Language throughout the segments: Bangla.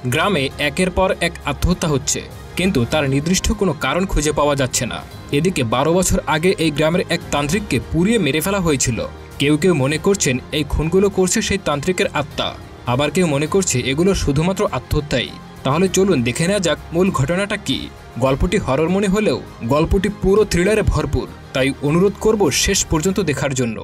গ্রামে একের পর এক আত্মহত্যা হচ্ছে, কিন্তু তার নির্দিষ্ট কোনো কারণ খুঁজে পাওয়া যাচ্ছে না। এদিকে 12 বছর আগে এই গ্রামের এক তান্ত্রিককে পুড়িয়ে মেরে ফেলা হয়েছিল। কেউ কেউ মনে করছেন এই খুনগুলো করছে সেই তান্ত্রিকের আত্মা, আবার কেউ মনে করছে এগুলো শুধুমাত্র আত্মহত্যাই। তাহলে চলুন দেখে নেওয়া যাক মূল ঘটনাটা কি। গল্পটি হরর মনে হলেও গল্পটি পুরো থ্রিলারে ভরপুর, তাই অনুরোধ করব শেষ পর্যন্ত দেখার জন্য।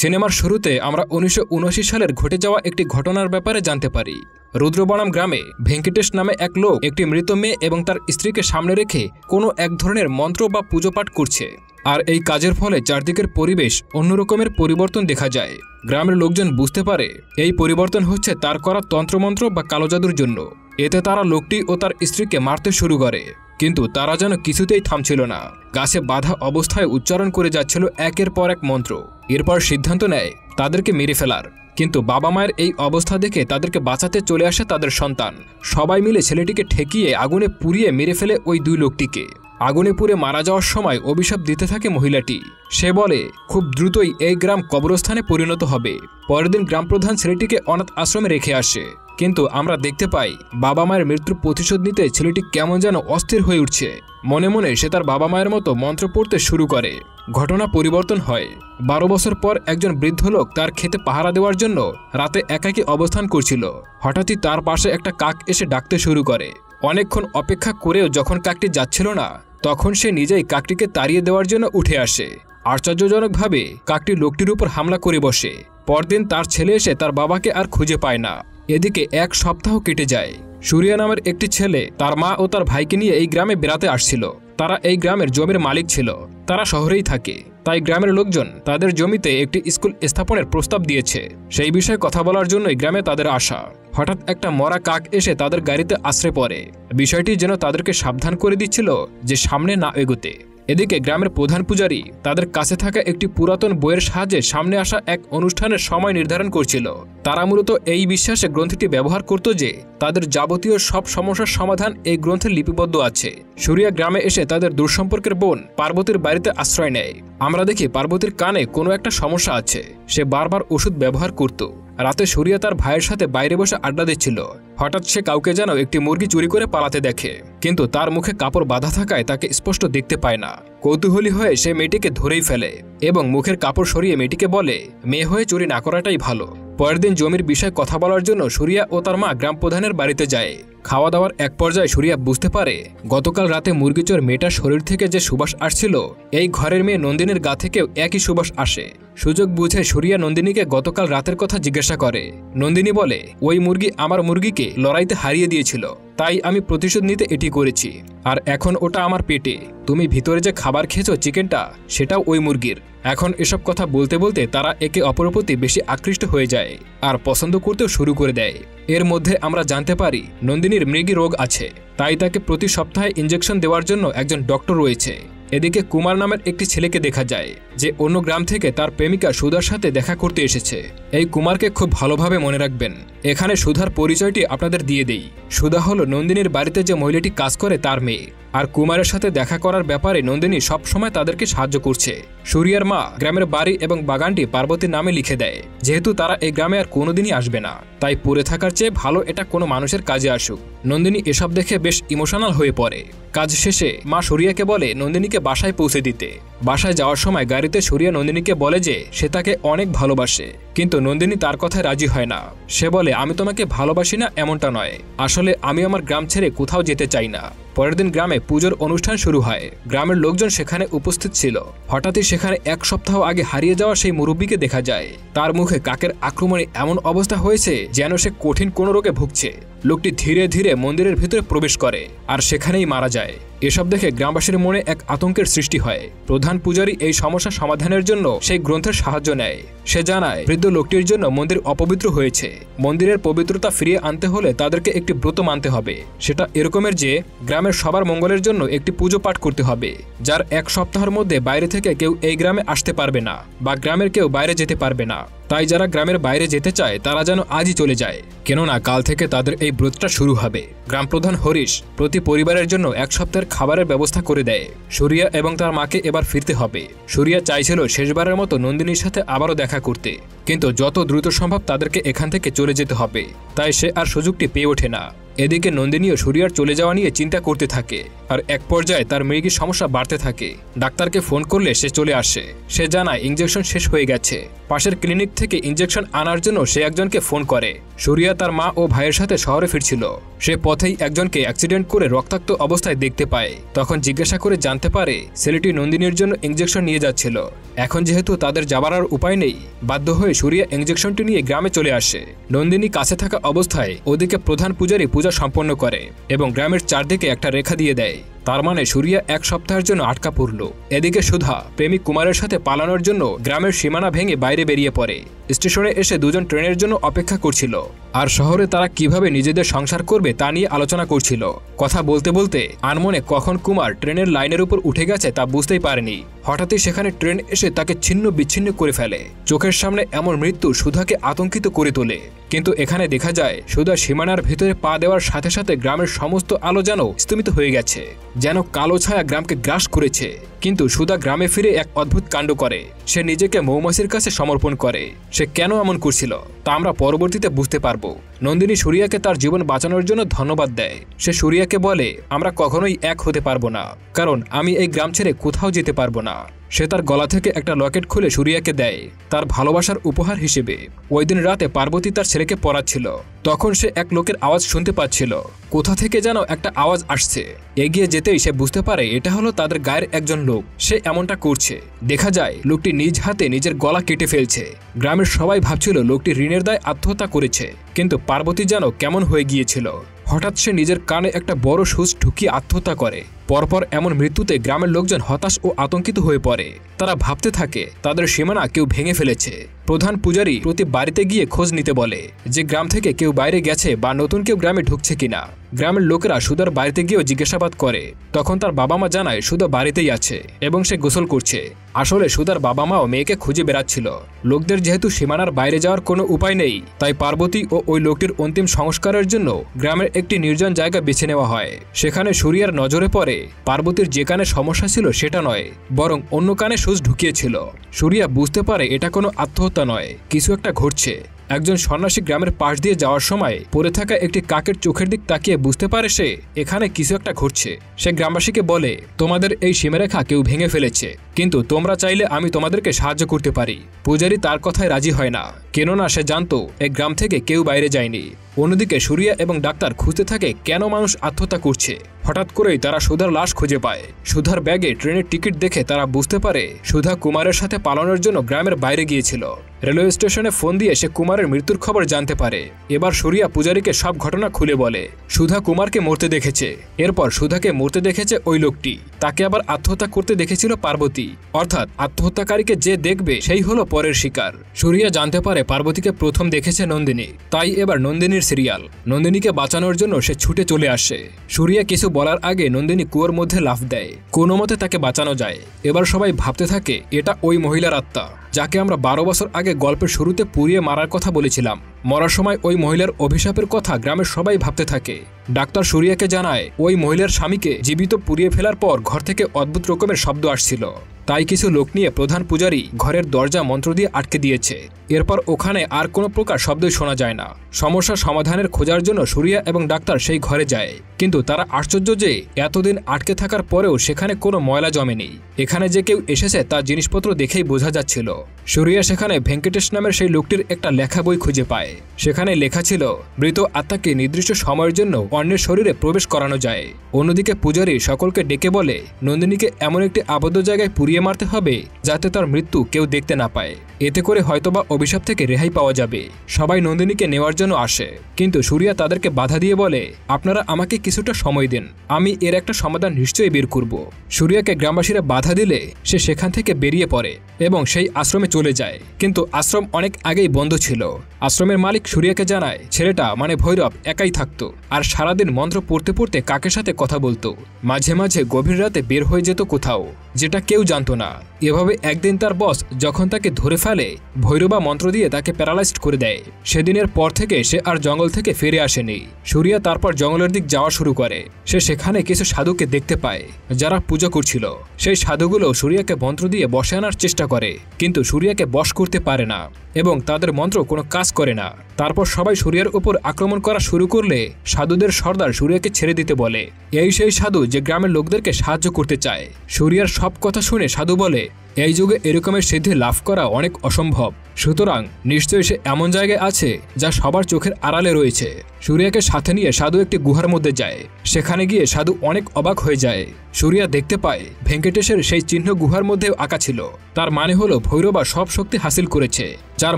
সিনেমার শুরুতে আমরা 1979 সালের ঘটে যাওয়া একটি ঘটনার ব্যাপারে জানতে পারি। রুদ্রবনাম গ্রামে ভেঙ্কটেশ নামে এক লোক একটি মৃত মেয়ে এবং তার স্ত্রীকে সামনে রেখে কোনো এক ধরনের মন্ত্র বা পুজো পাঠ করছে। আর এই কাজের ফলে চারদিকের পরিবেশ অন্যরকমের পরিবর্তন দেখা যায়। গ্রামের লোকজন বুঝতে পারে এই পরিবর্তন হচ্ছে তার করা তন্ত্রমন্ত্র বা কালো জাদুর জন্য। এতে তারা লোকটি ও তার স্ত্রীকে মারতে শুরু করে, কিন্তু তারা যেন কিছুতেই থামছিল না। গাছে বাঁধা অবস্থায় উচ্চারণ করে যাচ্ছিল একের পর এক মন্ত্র। এরপর সিদ্ধান্ত নেয় তাদেরকে মেরে ফেলার, কিন্তু বাবা মায়ের এই অবস্থা দেখে তাদেরকে বাঁচাতে চলে আসে তাদের সন্তান। সবাই মিলে ছেলেটিকে ঠেকিয়ে আগুনে পুড়িয়ে মেরে ফেলে ওই দুই লোকটিকে। আগুনে পুড়ে মারা যাওয়ার সময় অভিশাপ দিতে থাকে মহিলাটি। সে বলে খুব দ্রুতই এই গ্রাম কবরস্থানে পরিণত হবে। পরের দিন গ্রামপ্রধান ছেলেটিকে অনাথ আশ্রমে রেখে আসে, কিন্তু আমরা দেখতে পাই বাবা মায়ের মৃত্যুর প্রতিশোধ নিতে ছেলেটি কেমন যেন অস্থির হয়ে উঠছে। মনে মনে সে তার বাবা মায়ের মতো মন্ত্র পড়তে শুরু করে। ঘটনা পরিবর্তন হয়। 12 বছর পর একজন বৃদ্ধ লোক তার ক্ষেতে পাহারা দেওয়ার জন্য রাতে একাকী অবস্থান করছিল। হঠাৎই তার পাশে একটা কাক এসে ডাকতে শুরু করে। অনেকক্ষণ অপেক্ষা করেও যখন কাকটি যাচ্ছিল না, তখন সে নিজেই কাকটিকে তাড়িয়ে দেওয়ার জন্য উঠে আসে। আশ্চর্যজনকভাবে কাকটি লোকটির উপর হামলা করে বসে। পরদিন তার ছেলে এসে তার বাবাকে আর খুঁজে পায় না। এদিকে এক সপ্তাহ কেটে যায়। সূর্যা নামের একটি ছেলে তার মা ও তার ভাইকে নিয়ে এই গ্রামে বেড়াতে আসছিল। তারা এই গ্রামের জমির মালিক ছিল। তারা শহরেই থাকে, তাই গ্রামের লোকজন তাদের জমিতে একটি স্কুল স্থাপনের প্রস্তাব দিয়েছে। সেই বিষয়ে কথা বলার জন্যই গ্রামে তাদের আসা। হঠাৎ একটা মরা কাক এসে তাদের গাড়িতে আশ্রয় পড়ে। বিষয়টি যেন তাদেরকে সাবধান করে দিচ্ছিল যে সামনে না এগোতে। এদিকে গ্রামের প্রধান পূজারী তাদের কাছে থাকা একটি পুরাতন বইয়ের সাহায্যে সামনে আসা এক অনুষ্ঠানের সময় নির্ধারণ করছিল। তারা মূলত এই বিশ্বাসে গ্রন্থটি ব্যবহার করত যে তাদের যাবতীয় সব সমস্যার সমাধান এই গ্রন্থে লিপিবদ্ধ আছে। সূর্যা গ্রামে এসে তাদের দূরসম্পর্কের বোন পার্বতীর বাড়িতে আশ্রয় নেয়। আমরা দেখি পার্বতীর কানে কোনো একটা সমস্যা আছে। সে বারবার ওষুধ ব্যবহার করত। রাতে সূর্যা তার ভাইয়ের সাথে বাইরে বসে আড্ডা দিচ্ছিল। হঠাৎ সে কাউকে যেন একটি মুরগি চুরি করে পালাতে দেখে, কিন্তু তার মুখে কাপড় বাঁধা থাকায় তাকে স্পষ্ট দেখতে পায় না। কৌতূহলী হয়ে সে মেয়েটিকে ধরেই ফেলে এবং মুখের কাপড় সরিয়ে মেয়েটিকে বলে মেয়ে হয়ে চুরি না করাটাই ভালো। পরের দিন জমির বিষয়ে কথা বলার জন্য সূর্যা ও তার মা গ্রাম প্রধানের বাড়িতে যায়। খাওয়া দাওয়ার এক পর্যায়ে সূর্যা বুঝতে পারে গতকাল রাতে মুরগিচোর মেয়েটার শরীর থেকে যে সুবাস আসছিল, এই ঘরের মেয়ে নন্দিনীর গা থেকেও একই সুবাস আসে। সুযোগ বুঝে সূর্যা নন্দিনীকে গতকাল রাতের কথা জিজ্ঞাসা করে। নন্দিনী বলে ওই মুরগি আমার মুরগিকে লড়াইতে হারিয়ে দিয়েছিল, তাই আমি প্রতিশোধ নিতে এটি করেছি। আর এখন ওটা আমার পেটে। তুমি ভিতরে যে খাবার খেয়েছো চিকেনটা, সেটাও ওই মুরগির। এখন এসব কথা বলতে বলতে তারা একে অপরের প্রতি বেশি আকৃষ্ট হয়ে যায় আর পছন্দ করতেও শুরু করে দেয়। এর মধ্যে আমরা জানতে পারি নন্দিনীর মৃগী রোগ আছে, তাই তাকে প্রতি সপ্তাহে ইঞ্জেকশন দেওয়ার জন্য একজন ডক্টর রয়েছে। এদিকে কুমার নামের একটি ছেলেকে দেখা যায় যে অন্য গ্রাম থেকে তার প্রেমিকা সুধার সাথে দেখা করতে এসেছে। এই কুমারকে খুব ভালোভাবে মনে রাখবেন। এখানে সুধার পরিচয়টি আপনাদের দিয়ে দেই। সুধা হলো নন্দিনীর বাড়িতে যে মহিলাটি কাজ করে তার মেয়ে। আর কুমারের সাথে দেখা করার ব্যাপারে নন্দিনী সবসময় তাদেরকে সাহায্য করছে। সূর্যার মা গ্রামের বাড়ি এবং বাগানটি পার্বতীর নামে লিখে দেয়। যেহেতু তারা এই গ্রামে আর কোনোদিনই আসবে না, তাই পড়ে থাকার চেয়ে ভালো এটা কোনো মানুষের কাজে আসুক। নন্দিনী এসব দেখে বেশ ইমোশনাল হয়ে পড়ে। কাজ শেষে মা সূর্যাকে বলে নন্দিনীকে বাসায় পৌঁছে দিতে। বাসায় যাওয়ার সময় গাড়িতে সূর্যা নন্দিনীকে বলে যে সে তাকে অনেক ভালোবাসে, কিন্তু নন্দিনী তার কথায় রাজি হয় না। সে বলে আমি তোমাকে ভালোবাসি না এমনটা নয়, আসলে আমি আমার গ্রাম ছেড়ে কোথাও যেতে চাই না। পরের দিন গ্রামে পুজোর অনুষ্ঠান শুরু হয়। গ্রামের লোকজন সেখানে উপস্থিত ছিল। হঠাৎই সেখানে এক সপ্তাহ আগে হারিয়ে যাওয়া সেই মুরব্বীকে দেখা যায়। তার মুখে কাকের আক্রমণে এমন অবস্থা হয়েছে যেন সে কঠিন কোনো রোগে ভুগছে। লোকটি ধীরে ধীরে মন্দিরের ভিতরে প্রবেশ করে আর সেখানেই মারা যায়। এসব দেখে গ্রামবাসীর মনে এক আতঙ্কের সৃষ্টি হয়। প্রধান পূজারী এই সমস্যা সমাধানের জন্য সেই গ্রন্থের সাহায্য নেয়। সে জানায় বৃদ্ধ লোকটির জন্য মন্দির অপবিত্র হয়েছে। মন্দিরের পবিত্রতা ফিরিয়ে আনতে হলে তাদেরকে একটি ব্রত মানতে হবে। সেটা এরকমের যে গ্রামের সবার মঙ্গলের জন্য একটি পুজো পাঠ করতে হবে, যার এক সপ্তাহের মধ্যে বাইরে থেকে কেউ এই গ্রামে আসতে পারবে না বা গ্রামের কেউ বাইরে যেতে পারবে না। তাই যারা গ্রামের বাইরে যেতে চায় তারা যেন আজই চলে যায়, কেননা কাল থেকে তাদের এই ব্রতটা শুরু হবে। গ্রাম প্রধান হরিশ প্রতি পরিবারের জন্য এক সপ্তাহের খাবারের ব্যবস্থা করে দেয়। সূর্যা এবং তার মাকে এবার ফিরতে হবে। সূর্যা চাইছিল শেষবারের মতো নন্দিনীর সাথে আবারও দেখা করতে, কিন্তু যত দ্রুত সম্ভব তাদেরকে এখান থেকে চলে যেতে হবে, তাই সে আর সুযোগটি পেয়ে ওঠে না। এদিকে নন্দিনীও সুরিয়ার চলে যাওয়া নিয়ে চিন্তা করতে থাকে, আর এক পর্যায়ে তার মৃগীর সমস্যা বাড়তে থাকে। ডাক্তারকে ফোন করলে সে চলে আসে। সে জানায় ইঞ্জেকশন শেষ হয়ে গেছে। পাশের ক্লিনিক থেকে ইঞ্জেকশন আনার জন্য সে একজনকে ফোন করে। সুরিয়া তার মা ও ভাইয়ের সাথে শহরে ফিরছিল। সে পথেই একজনকে অ্যাক্সিডেন্ট করে রক্তাক্ত অবস্থায় দেখতে পায়। তখন জিজ্ঞাসা করে জানতে পারে ছেলেটি নন্দিনীর জন্য ইঞ্জেকশন নিয়ে যাচ্ছিল। এখন যেহেতু তাদের যাবার আর উপায় নেই, বাধ্য হয়ে সুরিয়া ইঞ্জেকশনটি নিয়ে গ্রামে চলে আসে। নন্দিনী কাছে থাকা অবস্থায় ওদিকে প্রধান পূজারী পূজা সম্পন্ন করে এবং গ্রামের চারদিকে একটা রেখা দিয়ে দেয়। তার মানে সুরিয়া এক সপ্তাহের জন্য আটকা পড়ল। এদিকে সুধা প্রেমিক কুমারের সাথে পালানোর জন্য গ্রামের সীমানা ভেঙে বাইরে বেরিয়ে পড়ে। স্টেশনে এসে দুজন ট্রেনের জন্য অপেক্ষা করছিল, আর শহরে তারা কিভাবে নিজেদের সংসার করবে তা নিয়ে আলোচনা করছিল। কথা বলতে বলতে আনমনে কখন কুমার ট্রেনের লাইনের উপর উঠে গেছে তা বুঝতেই পারেনি। হঠাৎই সেখানে ট্রেন এসে তাকে ছিন্ন বিচ্ছিন্ন করে ফেলে। চোখের সামনে এমন মৃত্যু সুধাকে আতঙ্কিত করে তোলে। কিন্তু এখানে দেখা যায় সুধা সীমানার ভেতরে পা দেওয়ার সাথে সাথে গ্রামের সমস্ত আলো যেন স্তমিত হয়ে গেছে, যেন কালো ছায়া গ্রামকে গ্রাস করেছে। কিন্তু সুধা গ্রামে ফিরে এক অদ্ভুত কাণ্ড করে। সে নিজেকে মৌমাছির কাছে সমর্পণ করে। সে কেন এমন করছিল তা আমরা পরবর্তীতে বুঝতে পারবো। নন্দিনী সুরিয়াকে তার জীবন বাঁচানোর জন্য ধন্যবাদ দেয়। সে সুরিয়াকে বলে, আমরা কখনোই এক হতে পারবো না, কারণ আমি এই গ্রাম ছেড়ে কোথাও যেতে পারবো না। সে তার গলা থেকে একটা লকেট খুলে সুরিয়াকে দেয় তার ভালোবাসার উপহার হিসেবে। ওই দিন রাতে পার্বতী তার ছেলেকে পড়াচ্ছিল। তখন সে এক লোকের আওয়াজ শুনতে পাচ্ছিল। কোথা থেকে যেন একটা আওয়াজ আসছে। এগিয়ে যেতেই সে বুঝতে পারে এটা হলো তাদের গায়ের একজন লোক। সে এমনটা করছে। দেখা যায় লোকটি নিজ হাতে নিজের গলা কেটে ফেলছে। গ্রামের সবাই ভাবছিল লোকটি ঋণের দায় আত্মহত্যা করেছে, কিন্তু পার্বতী যেন কেমন হয়ে গিয়েছিল। হঠাৎ সে নিজের কানে একটা বড় সুচ ঢুকিয়ে আত্মহত্যা করে। পরপর এমন মৃত্যুতে গ্রামের লোকজন হতাশ ও আতঙ্কিত হয়ে পড়ে। তারা ভাবতে থাকে তাদের সীমানা কেউ ভেঙে ফেলেছে। প্রধান পূজারী প্রতি বাড়িতে গিয়ে খোঁজ নিতে বলে যে গ্রাম থেকে কেউ বাইরে গেছে বা নতুন কেউ গ্রামে ঢুকছে কিনা। গ্রামের লোকেরা সুধার বাড়িতে গিয়েও জিজ্ঞাসাবাদ করে। তখন তার বাবা মা জানায় সুধা বাড়িতেই আছে এবং সে গোসল করছে। আসলে সুধার বাবা মাও মেয়েকে খুঁজে বেড়াচ্ছিল। লোকদের যেহেতু সীমানার বাইরে যাওয়ার কোনো উপায় নেই, তাই পার্বতী ও ওই লোকটির অন্তিম সংস্কারের জন্য গ্রামের একটি নির্জন জায়গা বেছে নেওয়া হয়। সেখানে সুরিয়ার নজরে পড়ে পার্বতীর যে কানে সমস্যা ছিল সেটা নয়, বরং অন্য কানে সুচ ঢুকিয়েছিল। সুরিয়া বুঝতে পারে এটা কোনো আত্মহত্যা নয়, কিছু একটা ঘটছে। একজন সন্ন্যাসী গ্রামের পাশ দিয়ে যাওয়ার সময় পড়ে থাকা একটি কাকের চোখের দিক তাকিয়ে বুঝতে পারে সে এখানে কিছু একটা ঘটছে। সে গ্রামবাসীকে বলে, তোমাদের এই সীমারেখা কেউ ভেঙে ফেলেছে, কিন্তু তোমরা চাইলে আমি তোমাদেরকে সাহায্য করতে পারি। পূজারী তার কথায় রাজি হয় না, কেননা সে জানতো এই গ্রাম থেকে কেউ বাইরে যায়নি। অন্যদিকে সুরিয়া এবং ডাক্তার খুঁজতে থাকে কেন মানুষ আত্মহত্যা করছে। হঠাৎ করেই তারা সুধার লাশ খুঁজে পায়। সুধার ব্যাগে ট্রেনের টিকিট দেখে তারা বুঝতে পারে সুধা কুমারের সাথে পালানোর জন্য গ্রামের বাইরে গিয়েছিল। রেলওয়ে স্টেশনে ফোন দিয়ে সে কুমারের মৃত্যুর খবর জানতে পারে। এবার সুরিয়া পূজারীকে সব ঘটনা খুলে বলে সুধা কুমারকে মরতে দেখেছে। এরপর সুধাকে মরতে দেখেছে ওই লোকটি, তাকে আবার আত্মহত্যা করতে দেখেছিল পার্বতী। অর্থাৎ আত্মহত্যাকারীকে যে দেখবে সেই হলো পরের শিকার। সুরিয়া জানতে পারে পার্বতীকে প্রথম দেখেছে নন্দিনী, তাই এবার নন্দিনীর সিরিয়াল। নন্দিনীকে বাঁচানোর জন্য সে ছুটে চলে আসে। সুরিয়া কিছু বলার আগে নন্দিনী কুয়োর মধ্যে লাফ দেয়। কোনো মতে তাকে বাঁচানো যায়। এবার সবাই ভাবতে থাকে এটা ওই মহিলার আত্মা, যাকে আমরা 12 বছর আগে গল্পের শুরুতে পুড়িয়ে মারার কথা বলেছিলাম। মরার সময় ওই মহিলার অভিশাপের কথা গ্রামের সবাই ভাবতে থাকে। ডাক্তার সুরিয়াকে জানায় ওই মহিলার স্বামীকে জীবিত পুড়িয়ে ফেলার পর ঘর থেকে অদ্ভুত রকমের শব্দ আসছিল। তাই কিছু লোক নিয়ে প্রধান পূজারী ঘরের দরজা মন্ত্র দিয়ে আটকে দিয়েছে। এরপর ওখানে আর কোনো প্রকার শব্দই শোনা যায় না। সমস্যা সমাধানের খোঁজার জন্য সুরিয়া এবং ডাক্তার সেই ঘরে যায়, কিন্তু তারা আশ্চর্য যে এতদিন আটকে থাকার পরেও সেখানে কোনো ময়লা জমেনি। এখানে যে কেউ এসেছে তার জিনিসপত্র দেখেই বোঝা যাচ্ছিল। সুরিয়া সেখানে ভেঙ্কটেশ নামের সেই লোকটির একটা লেখা বই খুঁজে পায়। সেখানে লেখা ছিল মৃত আত্মাকে নির্দিষ্ট সময়ের জন্য অন্যের শরীরে প্রবেশ করানো যায়। অন্যদিকে পূজারী সকলকে ডেকে বলে নন্দিনীকে এমন একটি আবদ্ধ জায়গায় পুড়িয়ে মারতে হবে যাতে তার মৃত্যু কেউ দেখতে না পায়। এতে করে হয়তোবা অভিশাপ থেকে রেহাই পাওয়া যাবে। সবাই নন্দিনীকে নেওয়ার জন্য আসে, কিন্তু সুরিয়া তাদেরকে বাধা দিয়ে বলে আপনারা আমাকে কিছুটা সময় দিন, আমি এর একটা সমাধান নিশ্চয়ই বের করব। সুরিয়াকে গ্রামবাসীরা বাধা দিলে সে সেখান থেকে বেরিয়ে পড়ে এবং সেই আশ্রমে চলে যায়। কিন্তু আশ্রম অনেক আগেই বন্ধ ছিল। আশ্রমের মালিক সুরিয়াকে জানায় ছেলেটা মানে ভৈরব একাই থাকতো, আর সারাদিন মন্ত্র পড়তে পড়তে কাকের সাথে কথা বলতো। মাঝে মাঝে গভীর রাতে বের হয়ে যেত কোথাও, যেটা কেউ জানতো না। এভাবে একদিন তার বস যখন তাকে ধরে ফেলে, ভৈরবা মন্ত্র দিয়ে তাকে প্যারালাইজড করে দেয়। সেদিনের পর থেকে সে আর জঙ্গল থেকে ফিরে আসেনি। সুরিয়া তারপর জঙ্গলের দিক যাওয়া শুরু করে। সে সেখানে কিছু সাধুকে দেখতে পায় যারা পূজা করছিল। সেই সাধুগুলো সুরিয়াকে মন্ত্র দিয়ে বসে আনার চেষ্টা করে, কিন্তু সুরিয়াকে বশ করতে পারে না এবং তাদের মন্ত্র কোনো কাজ করে না। তারপর সবাই সূর্যার উপর আক্রমণ করা শুরু করলে সাধুদের সর্দার সূর্যাকে ছেড়ে দিতে বলে। এই সেই সাধু যে গ্রামের লোকদেরকে সাহায্য করতে চায়। সূর্যার সব কথা শুনে সাধু বলে, এই যুগে এরকমের সিদ্ধি লাভ করা অনেক অসম্ভব, সুতরাং নিশ্চয়ই সে এমন জায়গায় আছে যা সবার চোখের আড়ালে রয়েছে। সূর্যাকে সাথে নিয়ে সাধু একটি গুহার মধ্যে যায়। সেখানে গিয়ে সাধু অনেক অবাক হয়ে যায়। সূর্যা দেখতে পায় ভেঙ্কটেশের সেই চিহ্ন গুহার মধ্যেও আঁকা ছিল। তার মানে হলো ভৈরবা সব শক্তি হাসিল করেছে, যার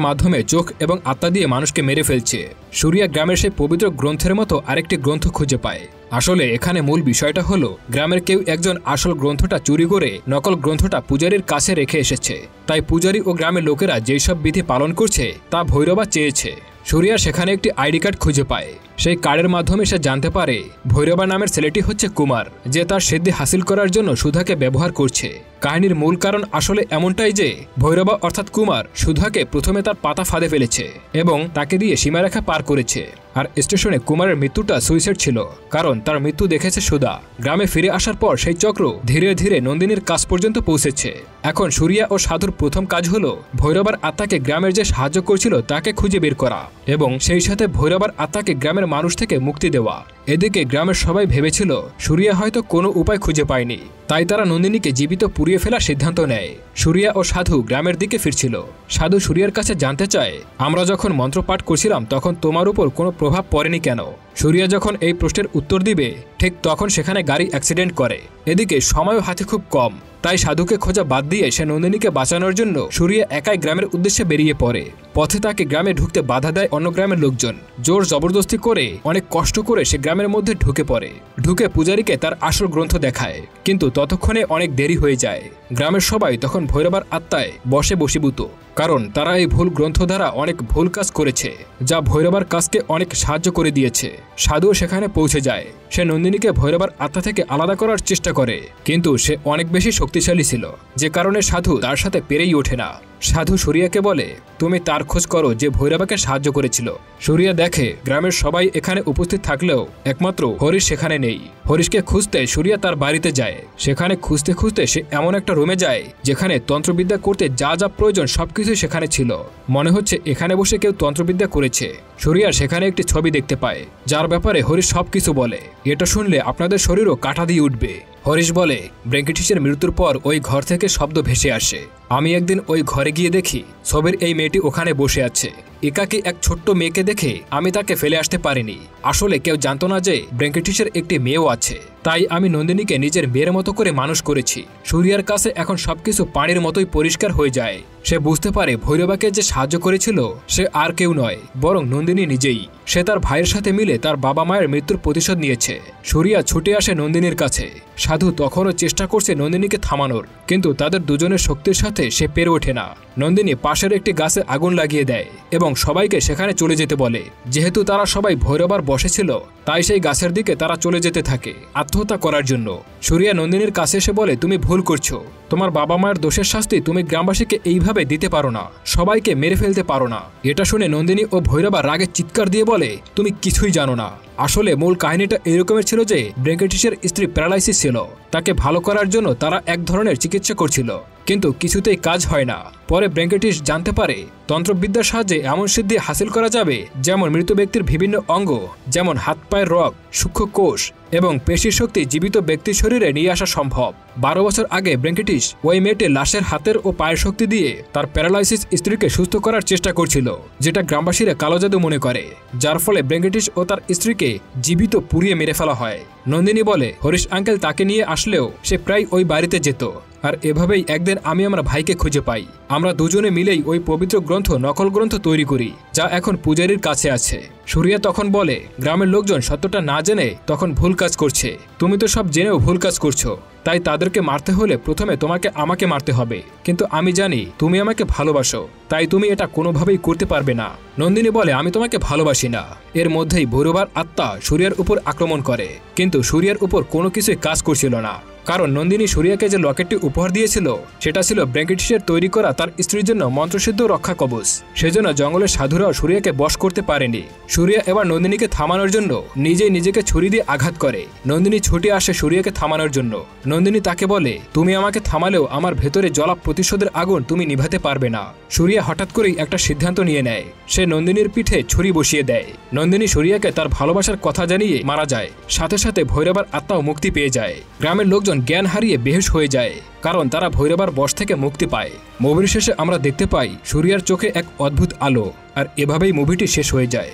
মাধ্যমে চোখ এবং আত্মা দিয়ে মানুষকে মেরে ফেলছে। সূর্যা গ্রামের সেই পবিত্র গ্রন্থের মতো আরেকটি গ্রন্থ খুঁজে পায়। আসলে এখানে মূল বিষয়টা হলো গ্রামের কেউ একজন আসল গ্রন্থটা চুরি করে নকল গ্রন্থটা পূজারীর কাছে রেখে এসেছে। তাই পূজারী ও গ্রামের লোকেরা যেই সব বিধি পালন করছে তা ভৈরবা চেয়েছে। সূর্যা সেখানে একটি আইডি কার্ড খুঁজে পায়। সেই কার্ডের মাধ্যমে সে জানতে পারে ভৈরবা নামের ছেলেটি হচ্ছে কুমার, যে তার সিদ্ধি হাসিল করার জন্য সুধাকে ব্যবহার করছে। কাহিনীর মূল কারণ আসলে এমনটাই যে ভৈরবা অর্থাৎ কুমার সুধাকে প্রথমে তার পাতা ফাঁদে ফেলেছে এবং তাকে দিয়ে সীমারেখা পার করেছে। আর স্টেশনে কুমারের মৃত্যুটা সুইসাইড ছিল, কারণ তার মৃত্যু দেখেছে সুধা। গ্রামে ফিরে আসার পর সেই চক্র ধীরে ধীরে নন্দিনীর কাছ পর্যন্ত পৌঁছেছে। এখন সূর্যা ও সাধুর প্রথম কাজ হলো ভৈরবার আত্মাকে গ্রামের যে সাহায্য করছিল তাকে খুঁজে বের করা এবং সেই সাথে ভৈরবার আত্মাকে গ্রামের মানুষ থেকে মুক্তি দেওয়া। এদিকে গ্রামের সবাই ভেবেছিল সূর্যা হয়তো কোনো উপায় খুঁজে পায়নি, তাই তারা নন্দিনীকে জীবিত পুড়িয়ে ফেলার সিদ্ধান্ত নেয়। সূর্যা ও সাধু গ্রামের দিকে ফিরছিল। সাধু সূর্যার কাছে জানতে চায়, আমরা যখন মন্ত্র পাঠ করছিলাম তখন তোমার উপর কোনো প্রভাব পড়েনি কেন? সূর্যা যখন এই প্রশ্নের উত্তর দিবে ঠিক তখন সেখানে গাড়ি অ্যাক্সিডেন্ট করে। এদিকে সময়ও হাতে খুব কম, তাই সাধুকে খোঁজা বাদ দিয়ে সে নন্দিনীকে বাঁচানোর জন্য সূর্যা একাই গ্রামের উদ্দেশ্যে বেরিয়ে পড়ে। পথে তাকে গ্রামে ঢুকতে বাধা দেয় অন্য গ্রামের লোকজন। জোর জবরদস্তি করে অনেক কষ্ট করে সে গ্রামের মধ্যে ঢুকে পড়ে। ঢুকে পূজারীকে তার আসল গ্রন্থ দেখায়, কিন্তু ততক্ষণে অনেক দেরি হয়ে যায়। গ্রামের সবাই তখন ভৈরবার আত্মায় বসে বশীভূত, কারণ তারা এই ভুল গ্রন্থ দ্বারা অনেক ভুল কাজ করেছে, যা ভৈরবার কাজকে অনেক সাহায্য করে দিয়েছে। সাধুও সেখানে পৌঁছে যায়। সে নন্দিনীকে ভৈরবার আত্মা থেকে আলাদা করার চেষ্টা করে, কিন্তু সে অনেক বেশি শক্তিশালী ছিল, যে কারণে সাধু তার সাথে পেরেই ওঠে না। সাধু সূর্যাকে বলে, তুমি তার খোঁজ করো যে ভৈরবাকে সাহায্য করেছিল। সূর্যা দেখে গ্রামের সবাই এখানে উপস্থিত থাকলেও একমাত্র হরিশ সেখানে নেই। হরিশকে খুঁজতে সূর্যা তার বাড়িতে যায়। সেখানে খুঁজতে খুঁজতে সে এমন একটা রুমে যায় যেখানে তন্ত্রবিদ্যা করতে যা যা প্রয়োজন সবকিছুই সেখানে ছিল। মনে হচ্ছে এখানে বসে কেউ তন্ত্রবিদ্যা করেছে। সূর্যা সেখানে একটি ছবি দেখতে পায়, যার ব্যাপারে হরিশ সবকিছু বলে। এটা শুনলে আপনাদের শরীরও কাঁটা দিয়ে উঠবে। হরিশ বলে, ব্রেঙ্কিটিসের মৃত্যুর পর ওই ঘর থেকে শব্দ ভেসে আসে। আমি একদিন ওই ঘরে গিয়ে দেখি ছবির এই মেয়েটি ওখানে বসে আছে। একাকী এক ছোট্ট মেয়েকে দেখে আমি তাকে ফেলে আসতে পারিনি। আসলে কেউ জানতো না যে ব্রেঙ্কিটিসের একটি মেয়েও আছে, তাই আমি নন্দিনীকে নিজের মেয়ের মতো করে মানুষ করেছি। সূর্যার কাছে এখন সবকিছু পানির মতোই পরিষ্কার হয়ে যায়। সে বুঝতে পারে ভৈরবাকে যে সাহায্য করেছিল সে আর কেউ নয়, বরং নন্দিনী নিজেই। সে তার ভাইয়ের সাথে মিলে তার বাবা মায়ের মৃত্যুর প্রতিশোধ নিয়েছে। সূর্যা ছুটে আসে নন্দিনীর কাছে। সাধু তখনও চেষ্টা করছে নন্দিনীকে থামানোর, কিন্তু তাদের দুজনের শক্তির সাথে সে পেরে ওঠে না। নন্দিনী পাশের একটি গাছে আগুন লাগিয়ে দেয় এবং সবাইকে সেখানে চলে যেতে বলে। যেহেতু তারা সবাই ভৈরবার বসে ছিল, তাই সেই গাছের দিকে তারা চলে যেতে থাকে আত্মহত্যা করার জন্য। সূর্যা নন্দিনীর কাছে এসে বলে, তুমি ভুল করছো। তোমার বাবা মায়ের দোষের শাস্তি তুমি গ্রামবাসীকে এইভাবে দিতে পারো না, সবাইকে মেরে ফেলতে পারো না। এটা শুনে নন্দিনী ও ভৈরবা রাগে চিৎকার দিয়ে বলে, তুমি কিছুই জানো না। আসলে মূল কাহিনীটা এরকমের ছিল যে ব্রেঙ্কিটিসের স্ত্রী প্যারালাইসিস ছিল। তাকে ভালো করার জন্য তারা এক ধরনের চিকিৎসা করছিল, কিন্তু কিছুতেই কাজ হয় না। পরে ব্রেঙ্কিটিস জানতে পারে তন্ত্রবিদ্যার সাহায্যে এমন সিদ্ধি হাসিল করা যাবে যেমন মৃত ব্যক্তির বিভিন্ন অঙ্গ, যেমন হাত পায়ের রগ, সূক্ষ্ম কোষ এবং পেশির শক্তি জীবিত ব্যক্তির শরীরে নিয়ে আসা সম্ভব। 12 বছর আগে ব্রেঙ্কিটিস ওই মেয়েটির লাশের হাতের ও পায়ের শক্তি দিয়ে তার প্যারালাইসিস স্ত্রীকে সুস্থ করার চেষ্টা করছিল, যেটা গ্রামবাসীরা কালো জাদু মনে করে, যার ফলে ব্রেঙ্কিটিস ও তার স্ত্রীকে জীবিত পুড়িয়ে মেরে ফেলা হয়। নন্দিনী বলে, হরিশ আঙ্কেল তাকে নিয়ে আসলেও সে প্রায় ওই বাড়িতে যেত। আর এভাবেই একদিন আমি আমার ভাইকে খুঁজে পাই। আমরা দুজনে মিলেই ওই পবিত্র গ্রন্থ নকল গ্রন্থ তৈরি করি, যা এখন পূজারীর কাছে আছে। সূর্যা তখন বলে, গ্রামের লোকজন সত্যটা না জেনে তখন ভুল কাজ করছে। তুমি তো সব জেনেও ভুল কাজ করছো, তাই তাদেরকে মারতে হলে প্রথমে তোমাকে আমাকে মারতে হবে। কিন্তু আমি জানি তুমি আমাকে ভালোবাসো, তাই তুমি এটা কোনোভাবেই করতে পারবে না। নন্দিনী বলে, আমি তোমাকে ভালোবাসি না। এর মধ্যেই ভৈরবার আত্মা সূর্যার উপর আক্রমণ করে, কিন্তু সূর্যার উপর কোনো কিছুই কাজ করছিল না। কারণ নন্দিনী সুরিয়াকে যে লকেটটি উপহার দিয়েছিল সেটা ছিল ব্র্যাঙ্কিটিসের তৈরি করা তার স্ত্রীর জন্য মন্ত্রসিদ্ধ রক্ষা কবচ। সেজন্য জঙ্গলের সাধুরাও সুরিয়াকে বশ করতে পারেনি। সুরিয়া এবার নন্দিনীকে থামানোর জন্য নিজেই নিজেকে ছুরি দিয়ে আঘাত করে। নন্দিনী ছুটে আসে সুরিয়াকে থামানোর জন্য। নন্দিনী তাকে বলে, তুমি আমাকে থামালেও আমার ভেতরে জ্বলা প্রতিশোধের আগুন তুমি নিভাতে পারবে না। সুরিয়া হঠাৎ করেই একটা সিদ্ধান্ত নিয়ে নেয়। সে নন্দিনীর পিঠে ছুরি বসিয়ে দেয়। নন্দিনী সুরিয়াকে তার ভালোবাসার কথা জানিয়ে মারা যায়। সাথে সাথে ভৈরবার আত্মাও মুক্তি পেয়ে যায়। গ্রামের লোকজন জ্ঞান হারিয়ে বেহুশ হয়ে যায়, কারণ তারা ভৈরবার বশ থেকে মুক্তি পায়। মুভির শেষে আমরা দেখতে পাই সুরিয়ার চোখে এক অদ্ভুত আলো, আর এভাবেই মুভিটি শেষ হয়ে যায়।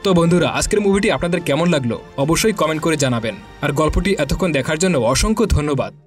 তো বন্ধুরা, আজকের মুভিটি আপনাদের কেমন লাগলো অবশ্যই কমেন্ট করে জানাবেন। আর গল্পটি এতক্ষণ দেখার জন্য অসংখ্য ধন্যবাদ।